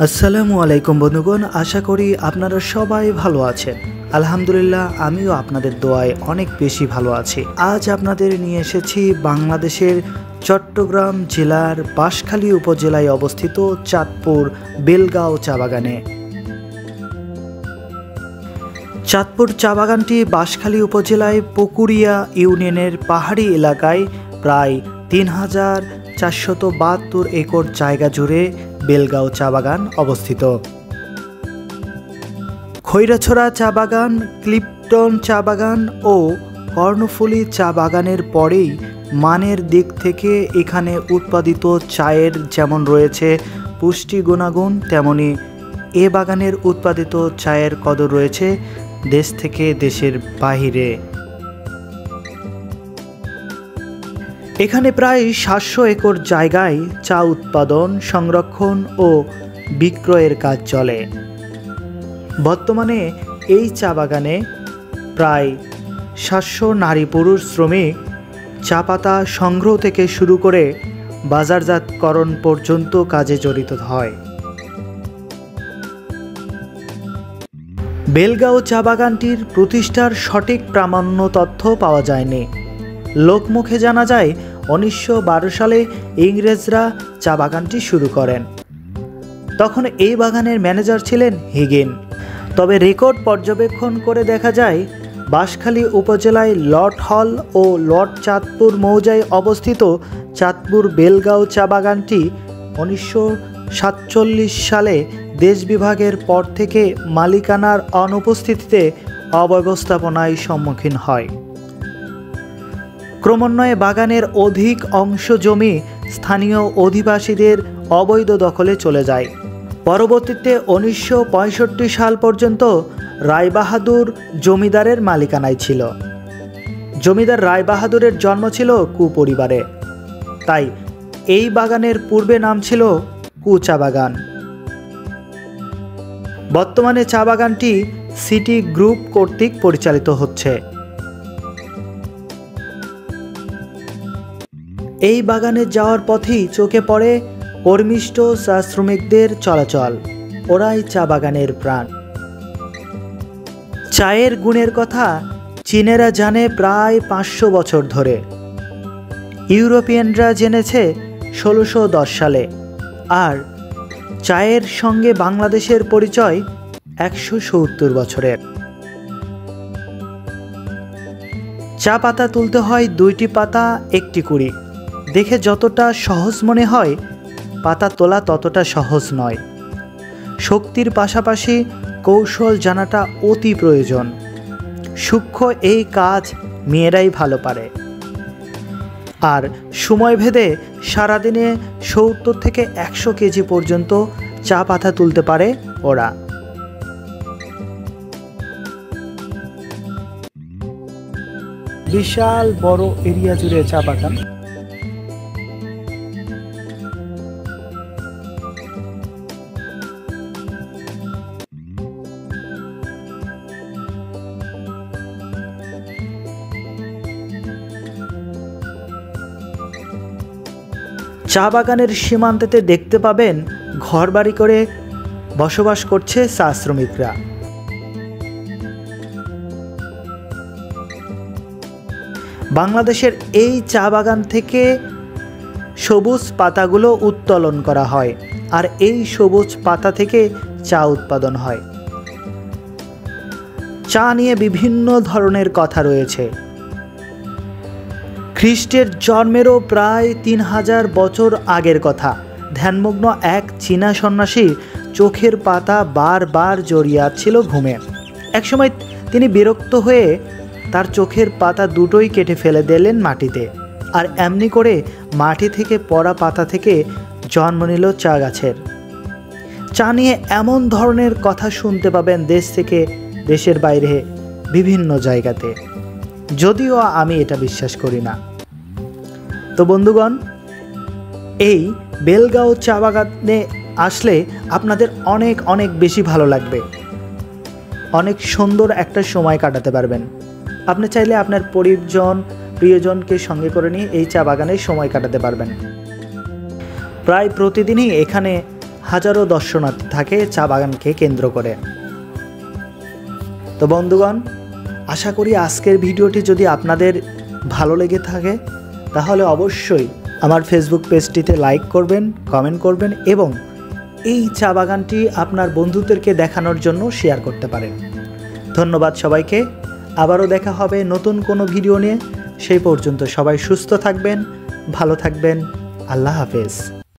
আসসালামু আলাইকুম বন্ধুগণ, আশা করি আপনারা সবাই ভালো আছেন। আলহামদুলিল্লাহ, আমিও আপনাদের দোয়ায় অনেক বেশি ভালো আছি। আজ আপনাদের নিয়ে এসেছি বাংলাদেশের চট্টগ্রাম জেলার বাঁশখালী উপজেলায় অবস্থিত চাঁদপুর বেলগাঁও চা বাগানে। চাঁদপুর চা বাগানটি বাঁশখালী উপজেলায় পুকুরিয়া ইউনিয়নের পাহাড়ি এলাকায় প্রায় ৩,৪৭২ একর জায়গা জুড়ে বেলগাঁও চা বাগান অবস্থিত। খৈরাছড়া চা বাগান, ক্লিপটন চা বাগান ও কর্ণফুলী চা বাগানের পরেই মানের দিক থেকে এখানে উৎপাদিত চায়ের যেমন রয়েছে পুষ্টি গুণাগুণ, তেমনি এ বাগানের উৎপাদিত চায়ের কদর রয়েছে দেশ থেকে দেশের বাহিরে। এখানে প্রায় ৭০০ একর জায়গায় চা উৎপাদন, সংরক্ষণ ও বিক্রয়ের কাজ চলে। বর্তমানে এই চা বাগানে প্রায় ৭০০ নারী পুরুষ শ্রমিক চা পাতা সংগ্রহ থেকে শুরু করে বাজারজাতকরণ পর্যন্ত কাজে জড়িত হয়। বেলগাঁও চা বাগানটির প্রতিষ্ঠার সঠিক প্রামাণ্য তথ্য পাওয়া যায়নি। লোকমুখে জানা যায় ১৯১২ সালে ইংরেজরা চা বাগানটি শুরু করেন। তখন এই বাগানের ম্যানেজার ছিলেন হিগিন। তবে রেকর্ড পর্যবেক্ষণ করে দেখা যায় বাঁশখালী উপজেলায় লট হল ও লট চাঁদপুর মৌজায় অবস্থিত চাঁদপুর বেলগাঁও চা বাগানটি ১৯৪৭ সালে দেশ বিভাগের পর থেকে মালিকানার অনুপস্থিতিতে অব্যবস্থাপনায় সম্মুখীন হয়। ক্রমান্বয়ে বাগানের অধিক অংশ জমি স্থানীয় অধিবাসীদের অবৈধ দখলে চলে যায়। পরবর্তীতে ১৯৬৫ সাল পর্যন্ত রায়বাহাদুর জমিদারের মালিকানায় ছিল। জমিদার রায়বাহাদুরের জন্ম ছিল কু পরিবারে, তাই এই বাগানের পূর্বে নাম ছিল কু চা বাগান। বর্তমানে চা বাগানটি সিটি গ্রুপ কর্তৃক পরিচালিত হচ্ছে। এই বাগানে যাওয়ার পথেই চোখে পড়ে কর্মিষ্ঠ চা শ্রমিকদের চলাচল। ওরাই চা বাগানের প্রাণ। চায়ের গুণের কথা চীনেরা জানে প্রায় ৫০০ বছর ধরে। ইউরোপিয়ানরা জেনেছে ১৬১০ সালে। আর চায়ের সঙ্গে বাংলাদেশের পরিচয় ১৭০ বছরের। চা পাতা তুলতে হয় ২টি পাতা, ১টি কুড়ি। দেখে যতটা সহজ মনে হয়, পাতা তোলা ততটা সহজ নয়। শক্তির পাশাপাশি কৌশল জানাটা অতি প্রয়োজন। সূক্ষ্ম এই কাজ মেয়েরাই ভালো পারে। আর সময় ভেদে সারাদিনে ৭০ থেকে ১০০ কেজি পর্যন্ত চা পাতা তুলতে পারে ওরা। বিশাল বড় এরিয়া জুড়ে চা বাগান। চা বাগানের সীমান্তেতে দেখতে পাবেন ঘরবাড়ি করে বসবাস করছে চা শ্রমিকরা। বাংলাদেশের এই চা বাগান থেকে সবুজ পাতাগুলো উত্তোলন করা হয়, আর এই সবুজ পাতা থেকে চা উৎপাদন হয়। চা নিয়ে বিভিন্ন ধরনের কথা রয়েছে। খ্রিস্টের জন্মেরও প্রায় ৩,০০০ বছর আগের কথা। ধ্যানমগ্ন এক চীনা সন্ন্যাসী চোখের পাতা বারবার জড়িয়ে ছিল ঘুমে। একসময় তিনি বিরক্ত হয়ে তার চোখের পাতা দুটোই কেটে ফেলে দিলেন মাটিতে। আর এমনি করে মাটি থেকে পড়া পাতা থেকে জন্ম নিল চা গাছের। চা নিয়ে এমন ধরনের কথা শুনতে পাবেন দেশ থেকে দেশের বাইরে বিভিন্ন জায়গাতে, যদিও আমি এটা বিশ্বাস করি না। তো বন্ধুগণ, এই বেলগাঁও চা বাগানে আসলে আপনাদের অনেক অনেক বেশি ভালো লাগবে। অনেক সুন্দর একটা সময় কাটাতে পারবেন। আপনি চাইলে আপনার প্রিয়জনকে সঙ্গে করে নিয়ে এই চা বাগানে সময় কাটাতে পারবেন। প্রায় প্রতিদিনই এখানে হাজারো দর্শনার্থী থাকে চা বাগানকে কেন্দ্র করে। তো বন্ধুগণ, আশা করি আজকের ভিডিওটি যদি আপনাদের ভালো লেগে থাকে তাহলে অবশ্যই আমার ফেসবুক পেজটিতে লাইক করবেন, কমেন্ট করবেন এবং এই চা বাগানটি আপনার বন্ধুদেরকে দেখানোর জন্য শেয়ার করতে পারেন। ধন্যবাদ সবাইকে। আবারও দেখা হবে নতুন কোনো ভিডিও নিয়ে। সেই পর্যন্ত সবাই সুস্থ থাকবেন, ভালো থাকবেন। আল্লাহ হাফেজ।